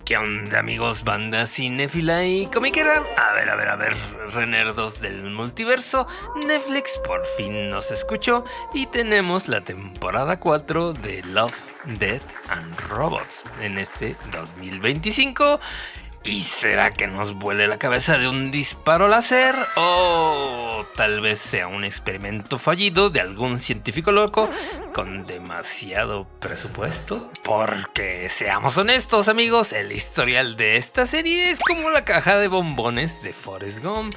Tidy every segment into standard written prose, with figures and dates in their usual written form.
¿Qué onda, amigos, banda cinéfila y comiquera? A ver, renerdos del multiverso, Netflix por fin nos escuchó y tenemos la temporada 4 de Love, Death and Robots en este 2025. ¿Y será que nos vuele la cabeza de un disparo láser? ¿O tal vez sea un experimento fallido de algún científico loco con demasiado presupuesto? Porque seamos honestos, amigos, el historial de esta serie es como la caja de bombones de Forrest Gump.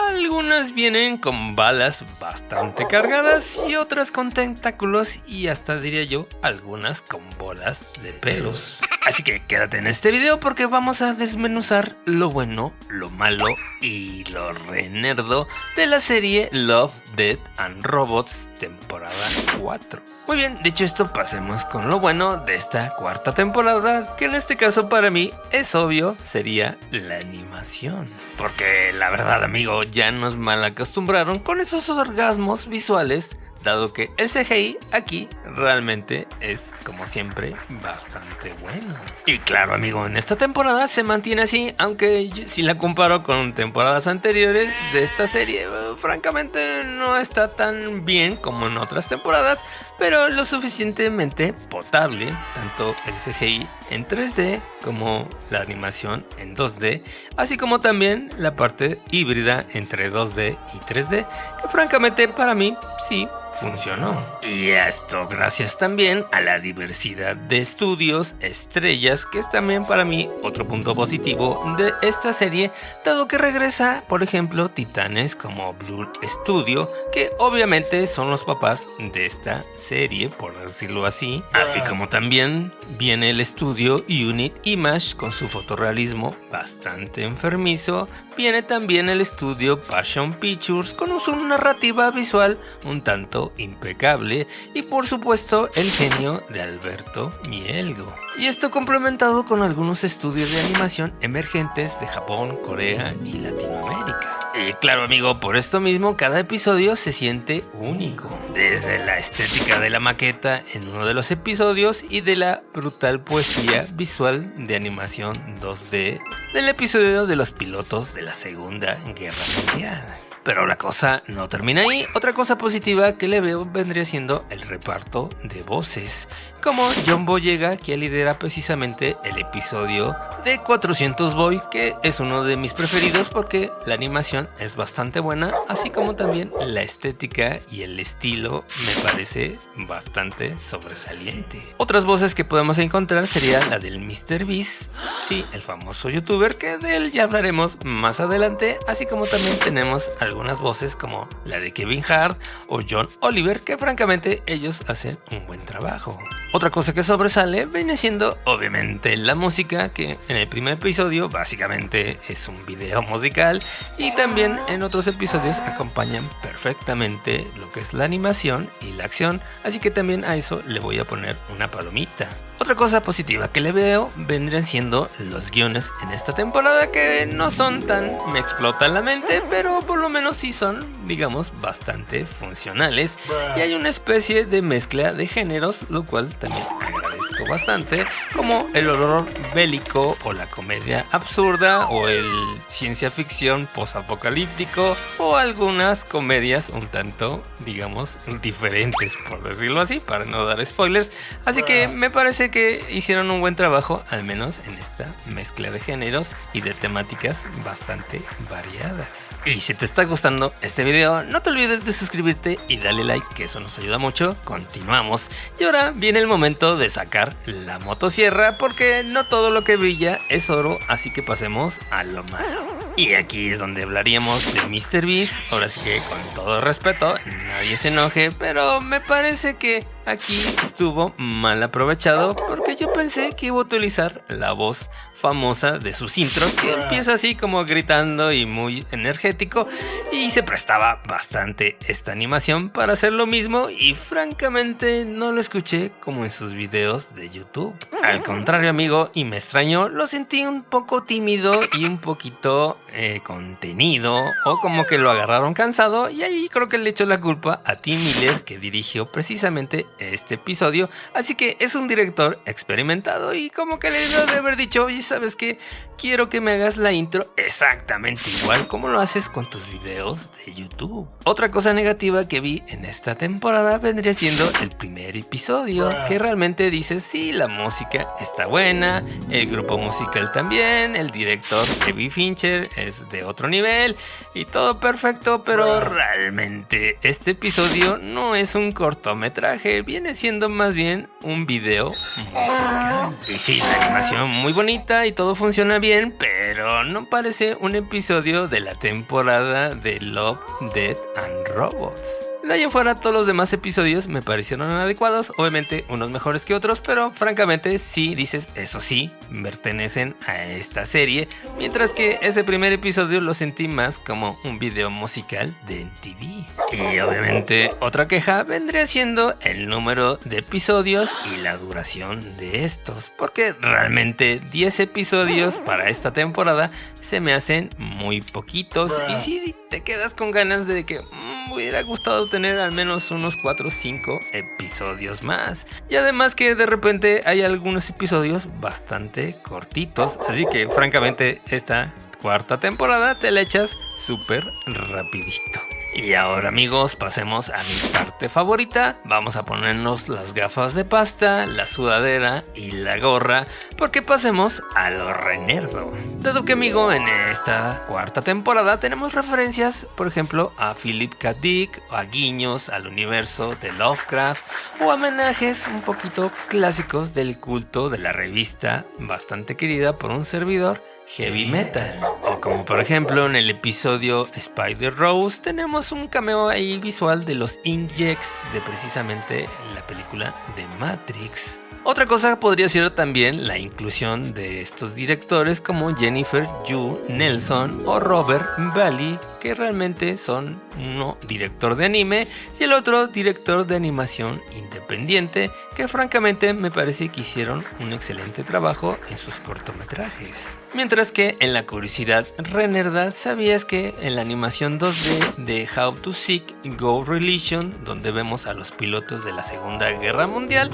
Algunas vienen con balas bastante cargadas y otras con tentáculos y hasta diría yo algunas con bolas de pelos. Así que quédate en este video porque vamos a desmenuzar lo bueno, lo malo y lo re nerdo de la serie Love, Death and Robots temporada 4. Muy bien, dicho esto, pasemos con lo bueno de esta cuarta temporada, que en este caso para mí es obvio, sería la animación. Porque la verdad, amigo, ya nos mal acostumbraron con esos orgasmos visuales, dado que el CGI aquí realmente es, como siempre, bastante bueno. Y claro, amigo, en esta temporada se mantiene así, aunque si la comparo con temporadas anteriores de esta serie, francamente no está tan bien como en otras temporadas, pero lo suficientemente potable, tanto el CGI en 3D como la animación en 2D, así como también la parte híbrida entre 2D y 3D, que francamente para mí sí funcionó. Y esto gracias también a la diversidad de estudios, estrellas, que es también para mí otro punto positivo de esta serie, dado que regresa, por ejemplo, titanes como Blur Studio, que obviamente son los papás de esta serie, por decirlo así, así como también viene el estudio Unit Image con su fotorrealismo bastante enfermizo. Viene también el estudio Passion Pictures con su narrativa visual un tanto impecable y por supuesto el genio de Alberto Mielgo. Y esto complementado con algunos estudios de animación emergentes de Japón, Corea y Latinoamérica. Y claro, amigo, por esto mismo cada episodio se siente único. Desde la estética de la maqueta en uno de los episodios y de la brutal poesía visual de animación 2D del episodio de los pilotos de la Segunda Guerra Mundial. Pero la cosa no termina ahí. Otra cosa positiva que le veo vendría siendo el reparto de voces, como John Boyega, que lidera precisamente el episodio de 400 Boy, que es uno de mis preferidos porque la animación es bastante buena, así como también la estética y el estilo me parece bastante sobresaliente. Otras voces que podemos encontrar sería la del Mr. Beast, sí, el famoso youtuber, que de él ya hablaremos más adelante, así como también tenemos algunas voces como la de Kevin Hart o John Oliver, que francamente ellos hacen un buen trabajo. Otra cosa que sobresale viene siendo obviamente la música, que en el primer episodio básicamente es un video musical y también en otros episodios acompañan perfectamente lo que es la animación y la acción, así que también a eso le voy a poner una palomita. Otra cosa positiva que le veo vendrían siendo los guiones en esta temporada, que no son tan me explotan la mente, pero por lo menos sí son, digamos, bastante funcionales y hay una especie de mezcla de géneros, lo cual también agradezco bastante, como el horror bélico o la comedia absurda o el ciencia ficción posapocalíptico o algunas comedias un tanto, digamos, diferentes, por decirlo así, para no dar spoilers, así que me parece que hicieron un buen trabajo, al menos en esta mezcla de géneros y de temáticas bastante variadas. Y si te está gustando este video, no te olvides de suscribirte y darle like, que eso nos ayuda mucho. Continuamos. Y ahora viene el momento de sacar la motosierra, porque no todo lo que brilla es oro, así que pasemos a lo malo. Y aquí es donde hablaríamos de Mr. Beast. Ahora sí que con todo respeto, nadie se enoje, pero me parece que aquí estuvo mal aprovechado, porque yo pensé que iba a utilizar la voz famosa de sus intros, que empieza así como gritando y muy energético, y se prestaba bastante esta animación para hacer lo mismo, y francamente no lo escuché como en sus videos de YouTube. Al contrario, amigo, y me extrañó, lo sentí un poco tímido y un poquito contenido, o como que lo agarraron cansado, y ahí creo que le echó la culpa a Tim Miller, que dirigió precisamente este episodio, así que es un director experimentado y como que le debo de haber dicho, oye, ¿sabes qué? Quiero que me hagas la intro exactamente igual como lo haces con tus videos de YouTube. Otra cosa negativa que vi en esta temporada vendría siendo el primer episodio, que realmente dices, sí, la música está buena, el grupo musical también, el director David Fincher es de otro nivel y todo perfecto, pero realmente este episodio no es un cortometraje, viene siendo más bien un video musical. Y sí, la animación muy bonita y todo funciona bien, pero no parece un episodio de la temporada de Love, Death and Robots. De ahí en fuera, todos los demás episodios me parecieron adecuados, obviamente unos mejores que otros, pero francamente sí dices, eso sí, pertenecen a esta serie, mientras que ese primer episodio lo sentí más como un video musical de MTV. Y obviamente otra queja vendría siendo el número de episodios y la duración de estos, porque realmente 10 episodios para esta temporada se me hacen muy poquitos y sí te quedas con ganas de que me hubiera gustado tener al menos unos 4 o 5 episodios más. Y además que de repente hay algunos episodios bastante cortitos, así que francamente esta cuarta temporada te la echas súper rapidito. Y ahora amigos, pasemos a mi parte favorita. Vamos a ponernos las gafas de pasta, la sudadera y la gorra, porque pasemos a lo renerdo. Dado que amigo, en esta cuarta temporada tenemos referencias, por ejemplo, a Philip K. Dick, o a guiños al universo de Lovecraft, o homenajes un poquito clásicos del culto de la revista bastante querida por un servidor, Heavy Metal. O como por ejemplo en el episodio Spider Rose tenemos un cameo ahí visual de los Inkjets de precisamente la película de Matrix. Otra cosa podría ser también la inclusión de estos directores como Jennifer Yu Nelson o Robert Valley, que realmente son uno director de anime y el otro director de animación independiente, que francamente me parece que hicieron un excelente trabajo en sus cortometrajes. Mientras que en la curiosidad renerda, ¿sabías que en la animación 2D de How to Seek Go Religion, donde vemos a los pilotos de la Segunda Guerra Mundial,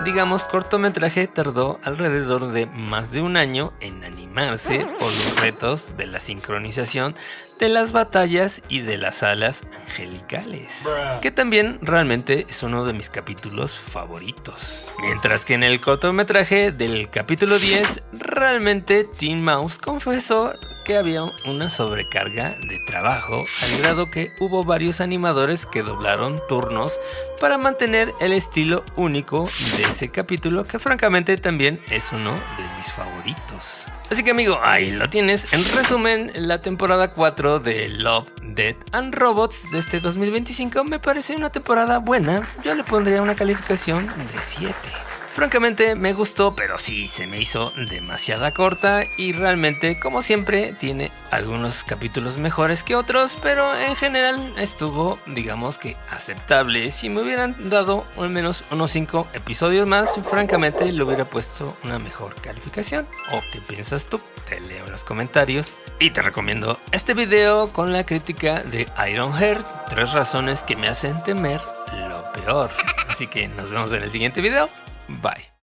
digamos cortometraje tardó alrededor de más de un año en animarse por los retos de la sincronización de las batallas y de las alas angelicales, que también realmente es uno de mis capítulos favoritos. Mientras que en el cortometraje del capítulo 10, realmente Teen Mouse confesó que había una sobrecarga de trabajo, al grado que hubo varios animadores que doblaron turnos para mantener el estilo único de ese capítulo, que francamente también es uno de mis favoritos. Así que amigo, ahí lo tienes. En resumen, la temporada 4 de Love, Death and Robots de este 2025 me parece una temporada buena. Yo le pondría una calificación de 7. Francamente me gustó, pero sí se me hizo demasiada corta y realmente, como siempre, tiene algunos capítulos mejores que otros, pero en general estuvo, digamos que aceptable. Si me hubieran dado al menos unos 5 episodios más, francamente le hubiera puesto una mejor calificación. ¿O qué piensas tú? Te leo en los comentarios. Y te recomiendo este video con la crítica de Ironheart, 3 razones que me hacen temer lo peor. Así que nos vemos en el siguiente video. Bye.